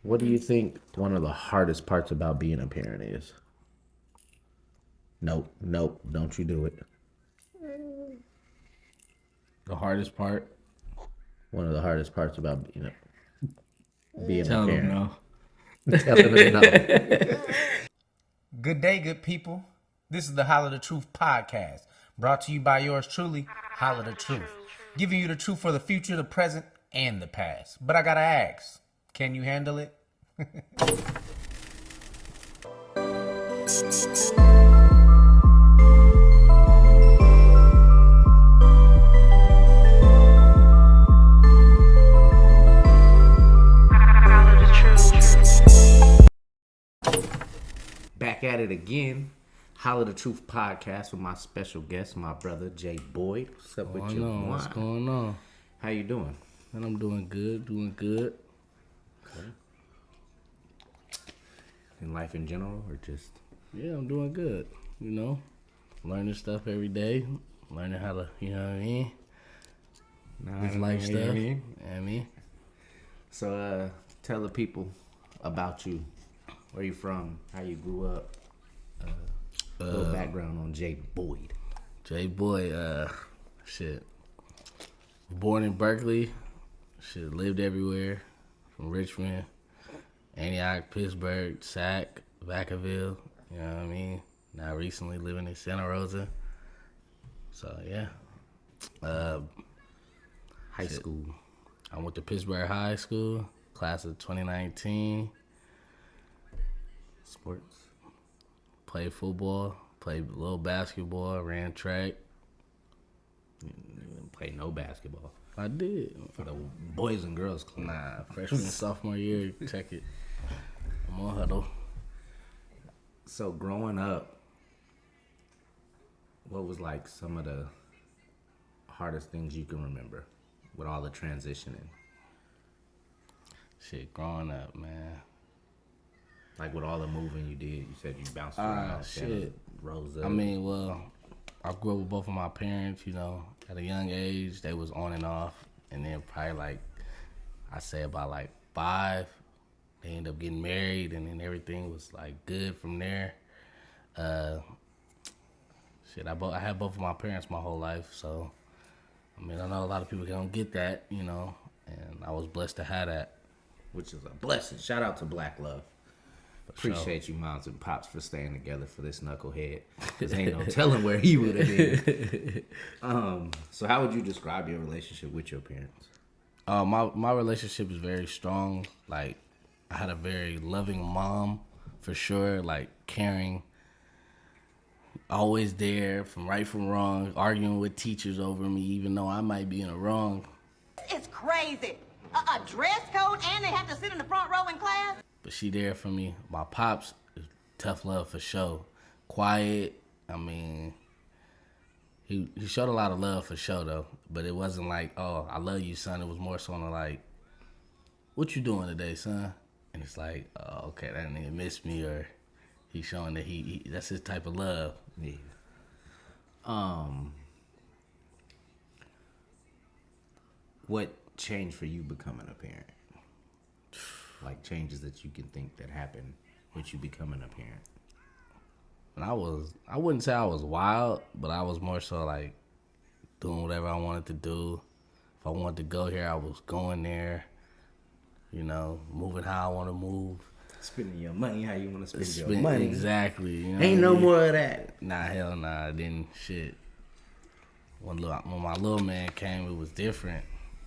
What do you think one of the hardest parts about being a parent is? Nope, don't you do it. The hardest part? One of the hardest parts about being a Tell them parent. no. Telling them no. Good day, good people. This is the HollaTheTruth podcast, brought to you by yours truly, HollaTheTruth, giving you the truth for the future, the present, and the past. But I gotta ask, can you handle it? Back at it again. Holla the Truth podcast with my special guest, my brother Jay Boyd. What's up with you? What's going on? How you doing? And I'm doing good. Okay. In life in general, or just? Yeah, I'm doing good. Learning stuff every day. Learning how to, you know what I mean? This life stuff. You know what I mean? So, tell the people about you. Where you from? How you grew up? A little background on Jay Boyd. Jay Boyd, born in Berkeley. Lived everywhere. From Richmond, Antioch, Pittsburgh, Sac, Vacaville. You know what I mean? Now recently living in Santa Rosa. So, yeah. High school. I went to Pittsburgh High School, class of 2019. Sports. Played football, played a little basketball, ran track. You didn't play no basketball. I did. For the Boys and Girls Club. Nah, freshman and sophomore year, check it. I'm on huddle. So growing up, what was like some of the hardest things you can remember with all the transitioning? Growing up, man. Like with all the moving you did, you said you bounced around. Rose up. I mean, well, I grew up with both of my parents, at a young age. They was on and off. And then probably I say about 5, they ended up getting married, and then everything was good from there. I had both of my parents my whole life, so I mean, I know a lot of people don't get that, and I was blessed to have that. Which is a blessing. Shout out to Black Love. Appreciate you, moms and pops, for staying together for this knucklehead. Because ain't no telling where he would have been. So how would you describe your relationship with your parents? My relationship is very strong. I had a very loving mom, for sure. Caring, always there, from right from wrong, arguing with teachers over me, even though I might be in the wrong. It's crazy. A dress code, and they have to sit in the front row in class? But she there for me. My pops is tough love for sure. Quiet. I mean, he showed a lot of love for sure though. But it wasn't oh, I love you, son. It was more so what you doing today, son? And it's oh, okay, that nigga missed me, or he's showing that he that's his type of love. Yeah. What changed for you becoming a parent? Changes that you can think that happened with you becoming a parent. And I wouldn't say I was wild, but I was more so doing whatever I wanted to do. If I wanted to go here, I was going there. Moving how I want to move. Spending your money how you want to spend your money. Exactly. Ain't no more of that. Nah, hell nah. Then shit. When my little man came, it was different.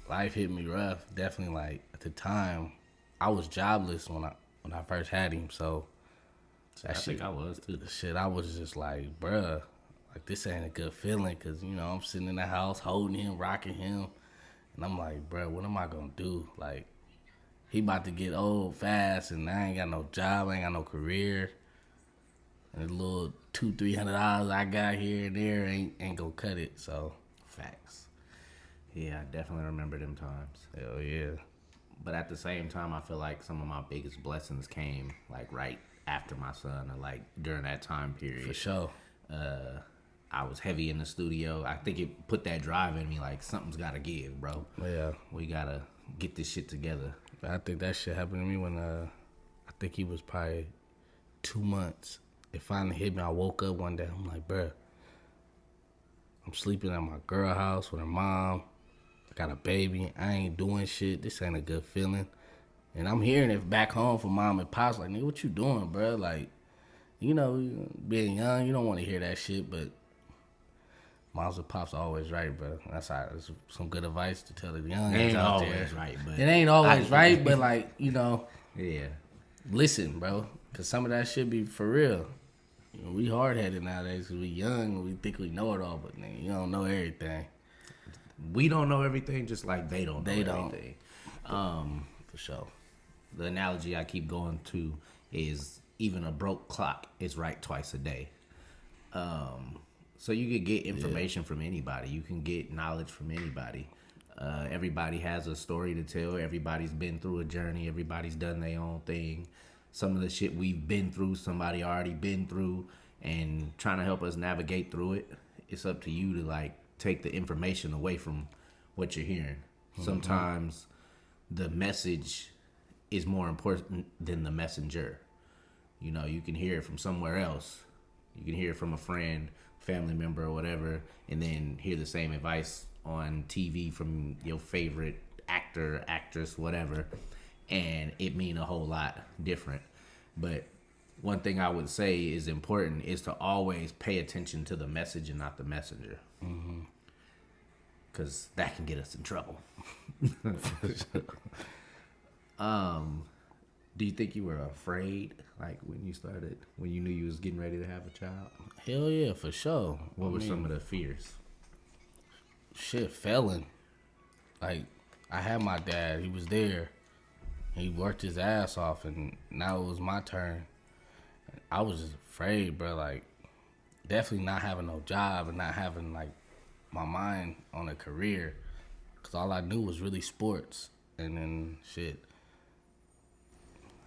Life hit me rough. Definitely at the time, I was jobless when I first had him, so I think I was too. Shit, I was just bruh, this ain't a good feeling, cause I'm sitting in the house holding him, rocking him, and I'm bruh, what am I gonna do? He about to get old fast, and I ain't got no job, I ain't got no career, and the little $200-300 I got here and there ain't gonna cut it. So facts. Yeah, I definitely remember them times. Hell yeah. But at the same time, I feel like some of my biggest blessings came right after my son, or during that time period. For sure. I was heavy in the studio. I think it put that drive in me. Something's got to give, bro. Yeah. We gotta get this shit together. I think that shit happened to me when I think he was probably 2 months. It finally hit me. I woke up one day. I'm like, bruh, I'm sleeping at my girl house with her mom. I got a baby. I ain't doing shit. This ain't a good feeling. And I'm hearing it back home from mom and pops. Like, nigga, what you doing, bruh? Like, you know, being young, you don't want to hear that shit, but moms and pops are always right, bro. That's some good advice to tell the young. It ain't out always there. right, but it ain't always right, but like, you know, yeah. Listen, bro, because some of that shit be for real. You know, we hard-headed nowadays because we young and we think we know it all, but nigga, you don't know everything. We don't know everything, just like they don't know everything. For sure. The analogy I keep going to is even a broke clock is right twice a day. So you could get information from anybody. You can get knowledge from anybody. Everybody has a story to tell. Everybody's been through a journey. Everybody's done their own thing. Some of the shit we've been through, somebody already been through, and trying to help us navigate through it. It's up to you to like take the information away from what you're hearing. Mm-hmm. Sometimes the message is more important than the messenger. You know, you can hear it from somewhere else. You can hear it from a friend, family member, or whatever, and then hear the same advice on TV from your favorite actor, actress, whatever, and it mean a whole lot different. But one thing I would say is important is to always pay attention to the message and not the messenger. Because that can get us in trouble. Do you think you were afraid, like when you knew you was getting ready to have a child? Hell yeah, for sure. What were some of the fears? Shit, failing. Like, I had my dad. He was there. He worked his ass off, and now it was my turn. I was just afraid, bro. Like, definitely not having no job and not having, like, my mind on a career. Because all I knew was really sports. And then, shit,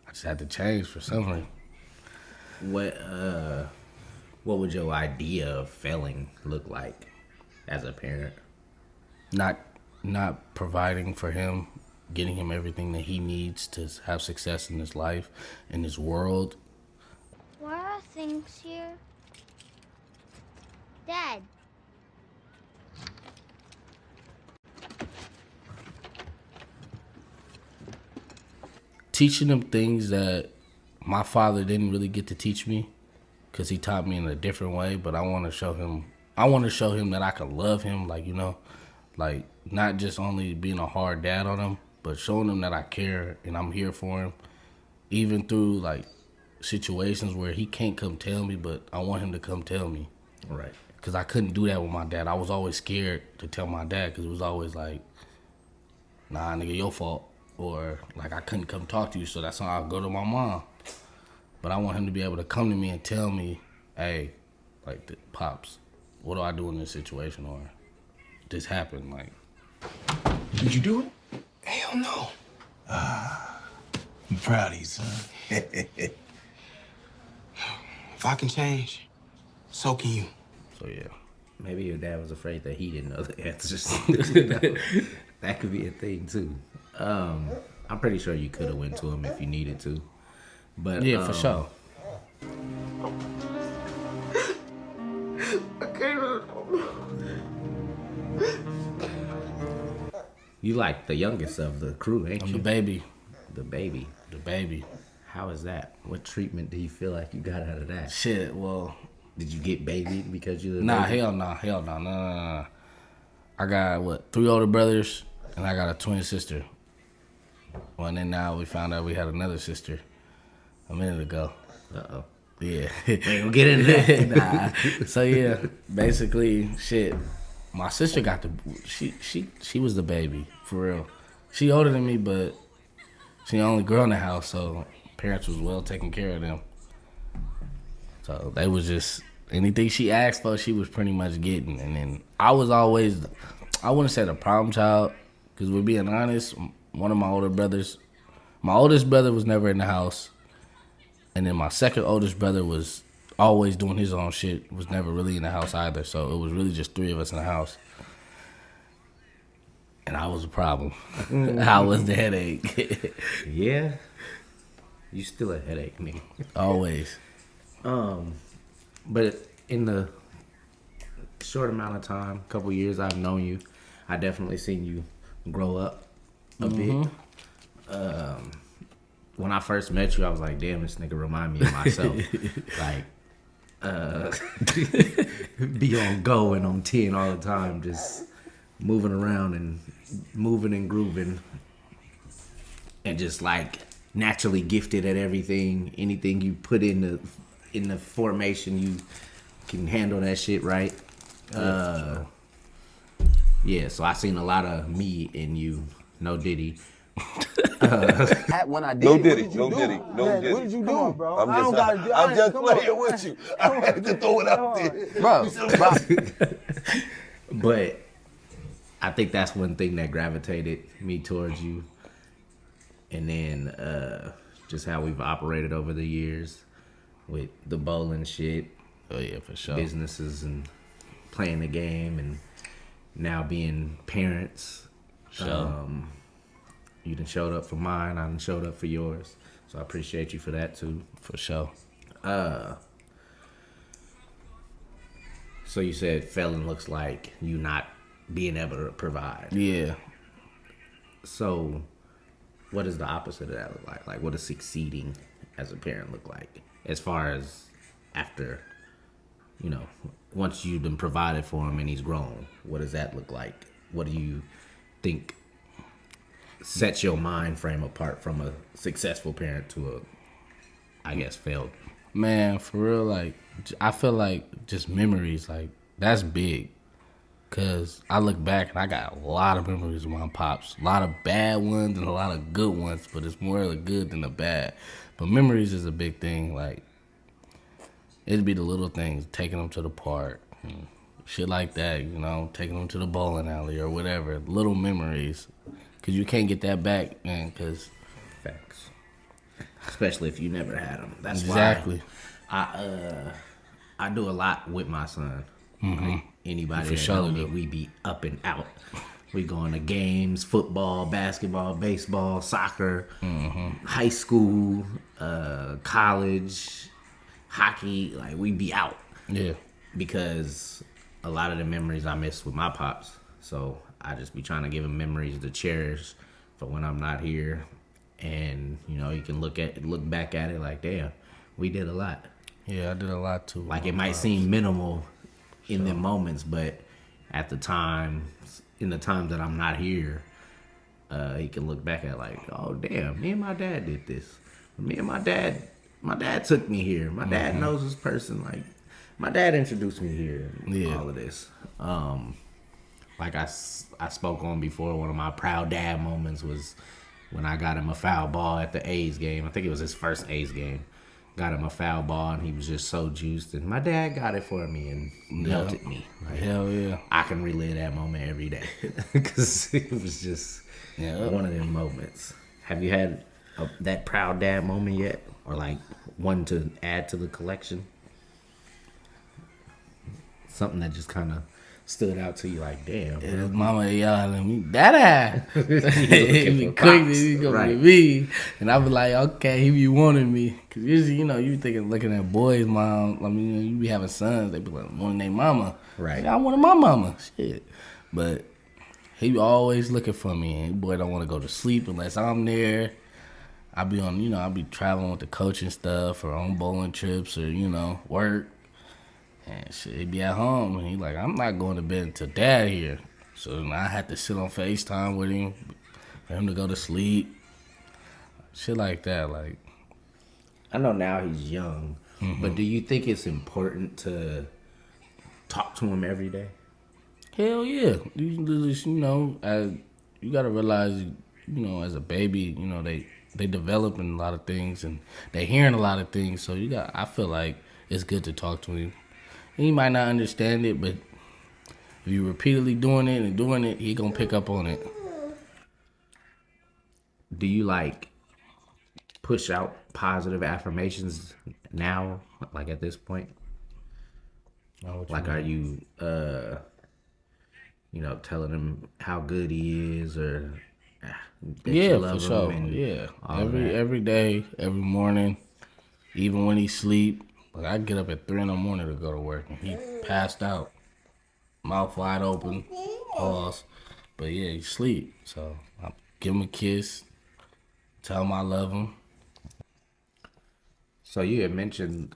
I just had to change for something. What would your idea of failing look like as a parent? Not providing for him, getting him everything that he needs to have success in his life, in his world. Why are things here? Dad. Teaching him things that my father didn't really get to teach me, because he taught me in a different way, but I want to show him that I can love him, like, you know, like, not just only being a hard dad on him, but showing him that I care and I'm here for him, even through, like, situations where he can't come tell me, but I want him to come tell me. Right. Because I couldn't do that with my dad. I was always scared to tell my dad, because it was always like, nah, nigga, your fault. Or, like, I couldn't come talk to you, so that's why I'll go to my mom. But I want him to be able to come to me and tell me, hey, like, Pops, what do I do in this situation? Or this happened, like. Did you do it? Hell no. I'm proud of you, son. If I can change, so can you. So, yeah. Maybe your dad was afraid that he didn't know the answers. That could be a thing, too. I'm pretty sure you could have went to him if you needed to. But yeah, for sure. You like the youngest of the crew, ain't I'm you? the baby. The baby. The baby. How is that? What treatment do you feel like you got out of that? Shit, well. Did you get babied because you? Nah, hell no. I got, 3 older brothers, and I got a twin sister. Well, and then now we found out we had another sister a minute ago. Uh-oh. Yeah. Ain't gonna get into that. Nah. So, yeah, basically, shit. My sister got she was the baby, for real. She older than me, but she the only girl in the house, so parents was well taking care of them. So they was just, anything she asked for, she was pretty much getting. And then I was always, I wouldn't say the problem child, because we're being honest, one of my older brothers, my oldest brother was never in the house. And then my second oldest brother was always doing his own shit, was never really in the house either. So it was really just 3 of us in the house. And I was a problem. I was the headache. Yeah. You still a headache, nigga. Always. But in the short amount of time, couple years I've known you, I definitely seen you grow up a bit. When I first met you, I was like, damn, this nigga remind me of myself. Be on go and on 10 all the time, just moving around and moving and grooving. And just like naturally gifted at everything. Anything you put in the formation, you can handle that shit right. Yeah, so I seen a lot of me in you. No Diddy. When I did No it, Diddy, what did you do? no Diddy. What did you do, bro? I'm just playing with you. I had to throw it out there. Bro. But I think that's one thing that gravitated me towards you. And then just how we've operated over the years with the bowling shit. Oh, yeah, for sure. Businesses and playing the game and now being parents. Sure. You done showed up for mine. I done showed up for yours. So I appreciate you for that too. For sure. So you said felon looks like you not being able to provide. Yeah. So what does the opposite of that look like? Like what does succeeding as a parent look like? As far as after, once you've been provided for him and he's grown, what does that look like? What do you think sets your mind frame apart from a successful parent to failed? Man, for real, like, I feel like just memories, like, that's big. Because I look back and I got a lot of memories with my pops. A lot of bad ones and a lot of good ones, but it's more the good than the bad. But memories is a big thing. Like, it'd be the little things, taking them to the park, shit like that, taking them to the bowling alley or whatever. Little memories. Because you can't get that back, man, because... Facts. Especially if you never had them. That's exactly. why I do a lot with my son. Like anybody that sure know me, we be up and out. We going to games, football, basketball, baseball, soccer, high school, college, hockey. Like we be out. Yeah. Because a lot of the memories I miss with my pops. So I just be trying to give him memories to cherish for when I'm not here. And, you can look back at it like, damn, we did a lot. Yeah, I did a lot too. Like it might seem minimal in them moments, but at the time, in the times that I'm not here, he can look back at like, oh damn, me and my dad did this. Me and my dad took me here. My dad knows this person. Like my dad introduced me here. And all of this. Like I spoke on before, one of my proud dad moments was when I got him a foul ball at the A's game. I think it was his first A's game. Got him a foul ball, and he was just so juiced. And my dad got it for me and melted me. Like, hell yeah. I can relive that moment every day because it was just one of them moments. Have you had that proud dad moment yet? Or like one to add to the collection? Something that just kind of stood out to you like, damn. His mama yelling at me, Dada. He be quick to he gonna Right. be me. And I be like, okay, he be wanting me. Cause usually, you thinking looking at boys' mom. I mean, you be having sons, they be like wanting their mama. Right. Like, I wanted my mama. Shit. But he be always looking for me. And boy don't want to go to sleep unless I'm there. I be on, I be traveling with the coach and stuff or on bowling trips or, work. And shit, he be at home, and he like, I'm not going to bed until dad here. So then I had to sit on FaceTime with him, for him to go to sleep. Shit like that, like. I know now he's young, but do you think it's important to talk to him every day? Hell yeah. You just, you got to realize, as a baby, they developing a lot of things, and they hearing a lot of things. So I feel like it's good to talk to him. He might not understand it, but if you repeatedly doing it, he gonna pick up on it. Do you like push out positive affirmations now, like at this point? Like, are you, telling him how good he is or that Yeah, you for love him sure. and Yeah, all of that. every day, every morning, even when he sleep. Like I get up at 3 a.m. to go to work, and he passed out, mouth wide open, pause. But yeah, he sleep. So I give him a kiss, tell him I love him. So you had mentioned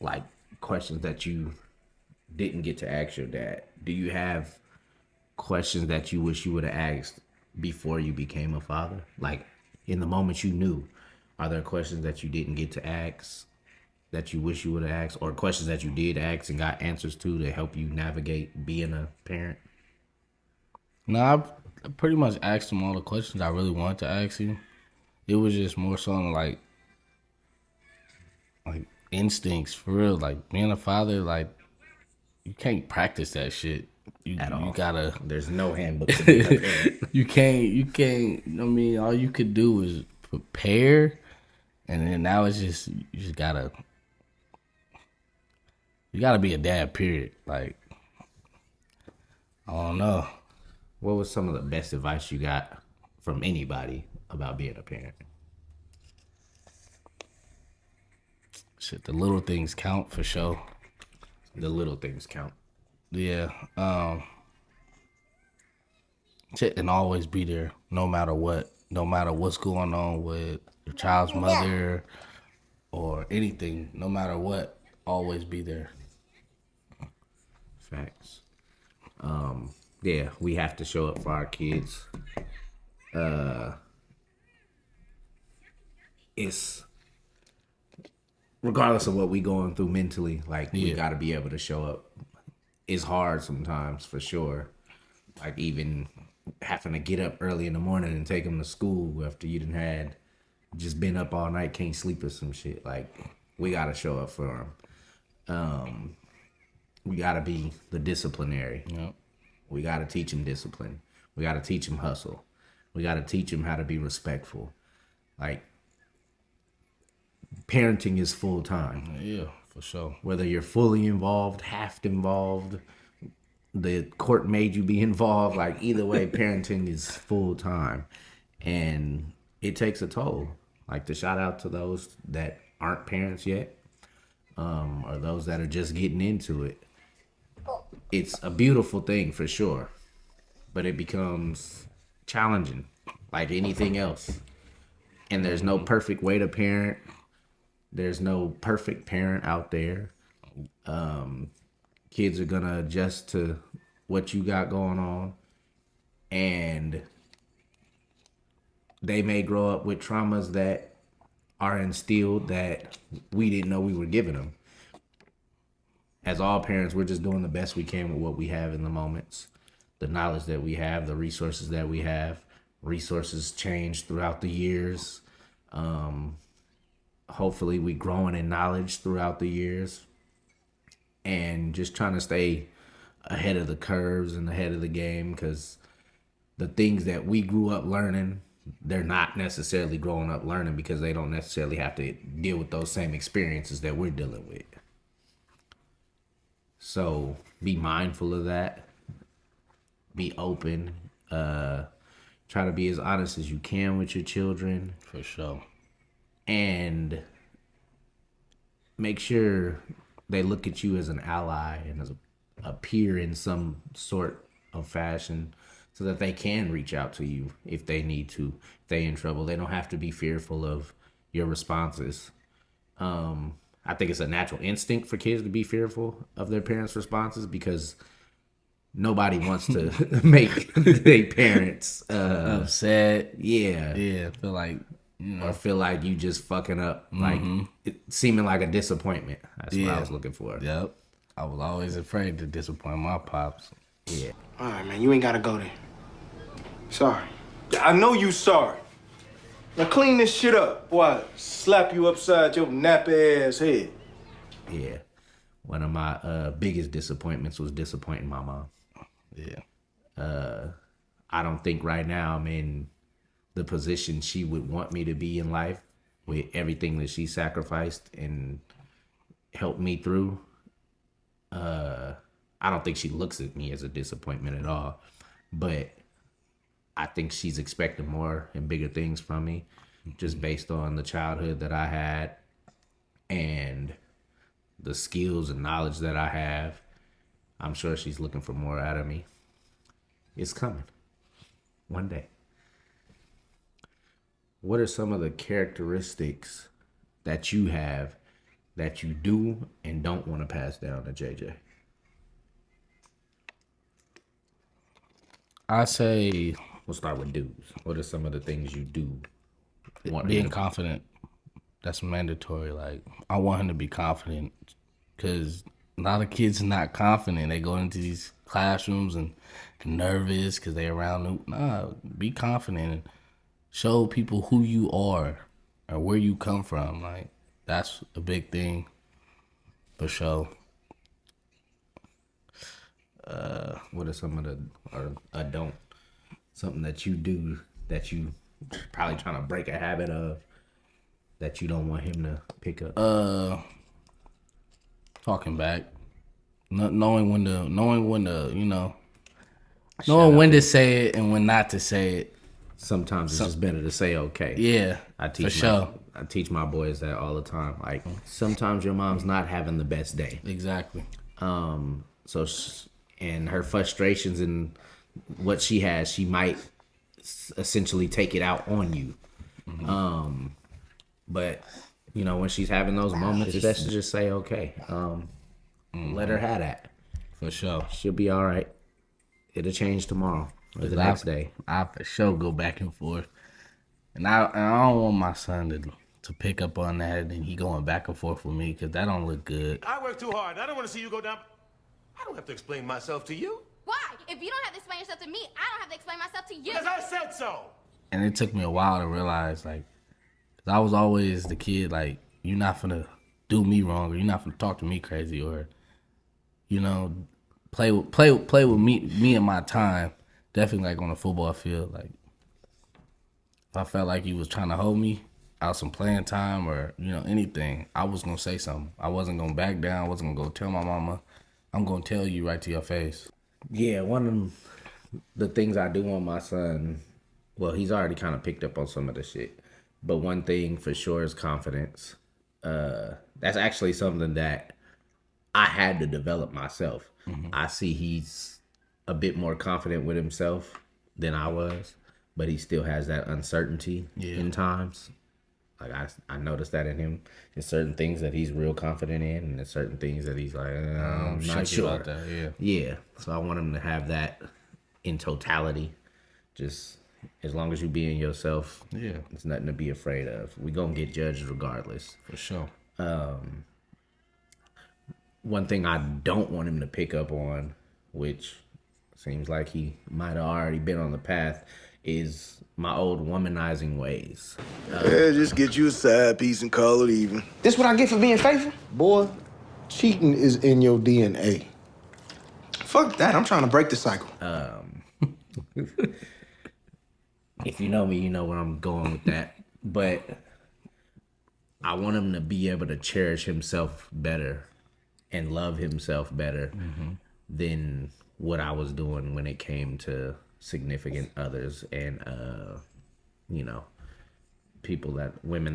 like questions that you didn't get to ask your dad. Do you have questions that you wish you would have asked before you became a father? Like in the moment you knew, are there questions that you didn't get to ask that you wish you would have asked, or questions that you did ask and got answers to help you navigate being a parent? No, I pretty much asked him all the questions I really wanted to ask him. It was just more so like instincts for real. Like being a father, like you can't practice that shit. At all. You gotta. There's no handbook to being a parent. You can't. I mean, all you could do is prepare, and then now it's just you gotta be a dad. Period. Like I don't know. What was some of the best advice you got from anybody about being a parent? Shit, the little things count for sure. The little things count. Yeah. Shit, and always be there, no matter what. No matter what's going on with your child's mother or anything. No matter what, always be there. Facts. Yeah, we have to show up for our kids. It's regardless of what we going through mentally, like we got to be able to show up. It's hard sometimes, for sure. Like even having to get up early in the morning and take them to school after you done had just been up all night, can't sleep or some shit. Like we got to show up for them. We got to be the disciplinary. Yep. We got to teach them discipline. We got to teach them hustle. We got to teach them how to be respectful. Like, parenting is full time. Yeah, for sure. Whether you're fully involved, half involved, the court made you be involved, like either way, parenting is full time. And it takes a toll. Like to shout out to those that aren't parents yet, or those that are just getting into it. It's a beautiful thing for sure, but it becomes challenging like anything else. And there's no perfect way to parent. There's no perfect parent out there. Kids are gonna adjust to what you got going on, and they may grow up with traumas that are instilled that we didn't know we were giving them. As all parents, we're just doing the best we can with what we have in the moments, the knowledge that we have, the resources that we have. Resources change throughout the years. Hopefully we growing in knowledge throughout the years, and just trying to stay ahead of the curves and ahead of the game, because the things that we grew up learning, they're not necessarily growing up learning because they don't necessarily have to deal with those same experiences that we're dealing with. So be mindful of that. Be open. Try to be as honest as you can with your children. For sure. And make sure they look at you as an ally and as a peer in some sort of fashion, so that they can reach out to you if they need to. If they're in trouble, they don't have to be fearful of your responses. I think it's a natural instinct for kids to be fearful of their parents' responses, because nobody wants to make their parents upset. Yeah. I feel like, or feel like you just fucking up, like it seeming like a disappointment. That's what I was looking for. Yep. I was always afraid to disappoint my pops. Yeah. All right, man, you ain't gotta go there. Sorry. I know you sorry. Now clean this shit up, boy. I slap you upside your nappy ass head. Yeah. One of my biggest disappointments was disappointing my mom. Yeah. I don't think right now I'm in the position she would want me to be in life, with everything that she sacrificed and helped me through. I I don't think she looks at me as a disappointment at all, but I think she's expecting more and bigger things from me, just based on the childhood that I had and the skills and knowledge that I have. I'm sure she's looking for more out of me. It's coming one day. What are some of the characteristics that you have that you do and don't want to pass down to JJ? I say We'll start with dudes. What are some of the things you do want being him to confident. That's mandatory. Like, I want him to be confident because a lot of kids are not confident. They go into these classrooms and nervous because they're around them. Nah, be confident and show people who you are or where you come from. Like, that's a big thing for sure. What are some of the, or don't, something that you do that you probably trying to break a habit of that you don't want him to pick up? Talking back, knowing when to, knowing when to say it and when not to say it. Sometimes it's just better to say okay. Yeah, I teach for sure. I teach my boys that all the time. Like, sometimes your mom's not having the best day. Exactly. And her frustrations and what she has, she might essentially take it out on you. But when she's having those moments, it's best to just say okay. Let her have that. For sure. She'll be all right. It'll change tomorrow or the next day. I for sure go back and forth, and I don't want my son to pick up on that and he going back and forth with me because that don't look good. I work too hard. I don't want to see you go down. I don't have to explain myself to you. Why? If you don't have to explain yourself to me, I don't have to explain myself to you. Because I said so. And it took me a while to realize, like, 'cause I was always the kid, like, you're not finna do me wrong, or you're not finna talk to me crazy, or, play with me and my time. Definitely, like, on the football field, like, if I felt like he was trying to hold me out some playing time or, anything, I was gonna say something. I wasn't gonna back down. I wasn't gonna go tell my mama. I'm gonna tell you right to your face. Yeah, one of the things I do on my son, well, he's already kind of picked up on some of the shit, but one thing for sure is confidence. That's actually something that I had to develop myself. I see he's a bit more confident with himself than I was, but he still has that uncertainty in times. Like, I noticed that in him. There's certain things that he's real confident in, and there's certain things that he's like, I'm not sure about that. Yeah. So I want him to have that in totality. Just as long as you being yourself, it's nothing to be afraid of. We gonna get judged regardless. For sure. One thing I don't want him to pick up on, which seems like he might have already been on the path, is my old womanizing ways. Yeah, just get you a side piece and call it even. This what I get for being faithful? Boy, cheating is in your DNA. Fuck that, I'm trying to break the cycle. If you know me, you know where I'm going with that. But I want him to be able to cherish himself better and love himself better than what I was doing when it came to significant others and women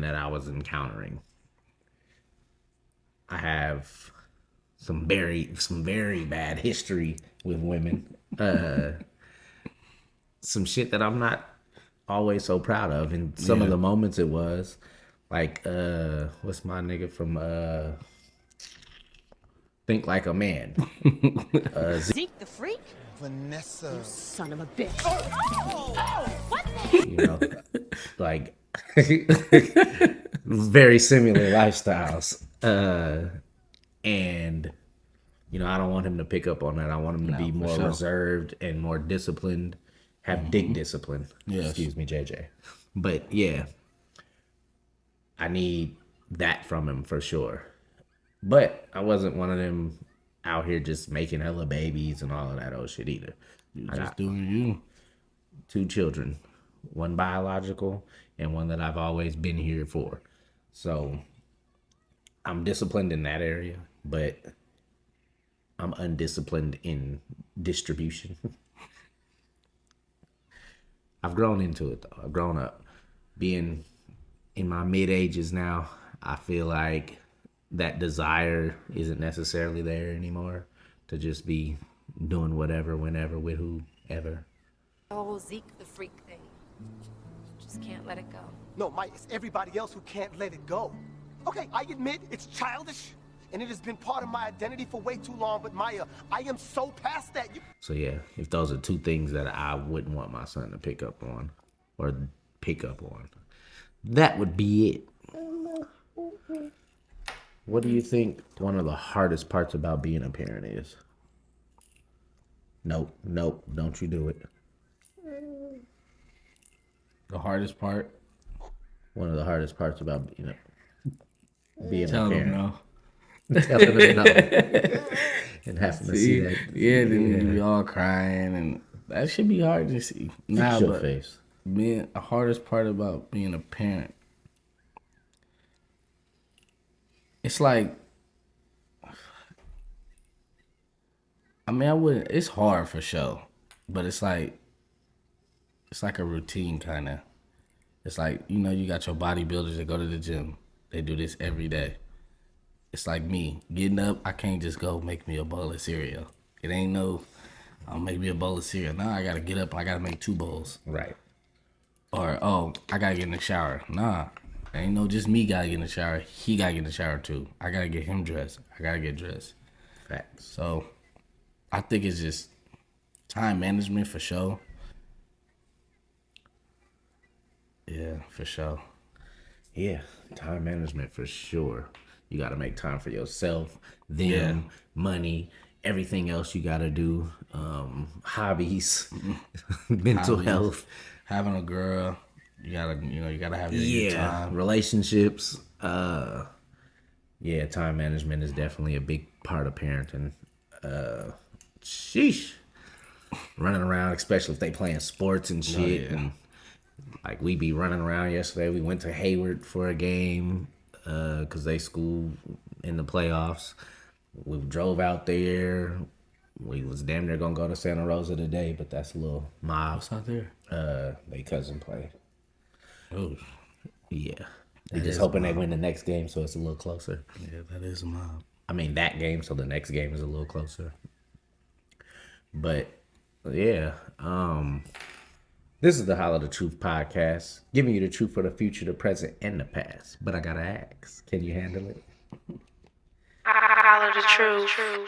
that I was encountering. I have some very bad history with women. Some shit that I'm not always so proud of. And some of the moments it was like, what's my nigga from Think Like a Man? Zeke the freak? Vanessa. You son of a bitch. What the? Like very similar lifestyles. And I don't want him to pick up on that. I want him to be more reserved and more disciplined. Have dick discipline. Yes. Excuse me, JJ. But yeah, I need that from him for sure. But I wasn't one of them out here just making hella babies and all of that old shit either. You're just doing you. 2 children, one biological and one that I've always been here for. So I'm disciplined in that area, but I'm undisciplined in distribution. I've grown into it though. I've grown up. Being in my mid ages now, I feel like that desire isn't necessarily there anymore to just be doing whatever, whenever, with whoever. The whole Zeke the freak thing. Just can't let it go. No, Maya, it's everybody else who can't let it go. Okay, I admit it's childish, and it has been part of my identity for way too long, but Maya, I am so past that. So yeah, if those are two things that I wouldn't want my son to pick up on, that would be it. What do you think one of the hardest parts about being a parent is? Nope, don't you do it. The hardest part? One of the hardest parts about being a Tell parent. them no. Telling them no. And having to see that. Yeah, then we all crying, and that should be hard to see. Fix your face. The hardest part about being a parent, it's like, it's hard for sure, but it's like a routine kind of. It's like, you got your bodybuilders that go to the gym. They do this every day. It's like me getting up. I can't just go make me a bowl of cereal. It ain't no, I'll make me a bowl of cereal. Nah, I got to get up. I got to make 2 bowls. Right. Or, I got to get in the shower. Nah, ain't no just me got to get in the shower. He got to get in the shower too. I got to get him dressed. I got to get dressed. Facts. So I think it's just time management for sure. Yeah, for sure. Yeah, time management for sure. You got to make time for yourself, them, money, everything else you got to do. Hobbies, mental health. Having a girl, you gotta have your time. Relationships. Time management is definitely a big part of parenting. Sheesh. Running around, especially if they playing sports and shit. And like we be running around yesterday. We went to Hayward for a game because they school in the playoffs. We drove out there. We was damn near gonna go to Santa Rosa today, but that's a little mob. What's out there? They cousin play. Oh, yeah. We just hoping they win the next game, so it's a little closer. Yeah, that is a mob. I mean that game, so the next game is a little closer. But yeah, this is the HollaTheTruth podcast, giving you the truth for the future, the present, and the past. But I gotta ask, can you handle it? HollaTheTruth.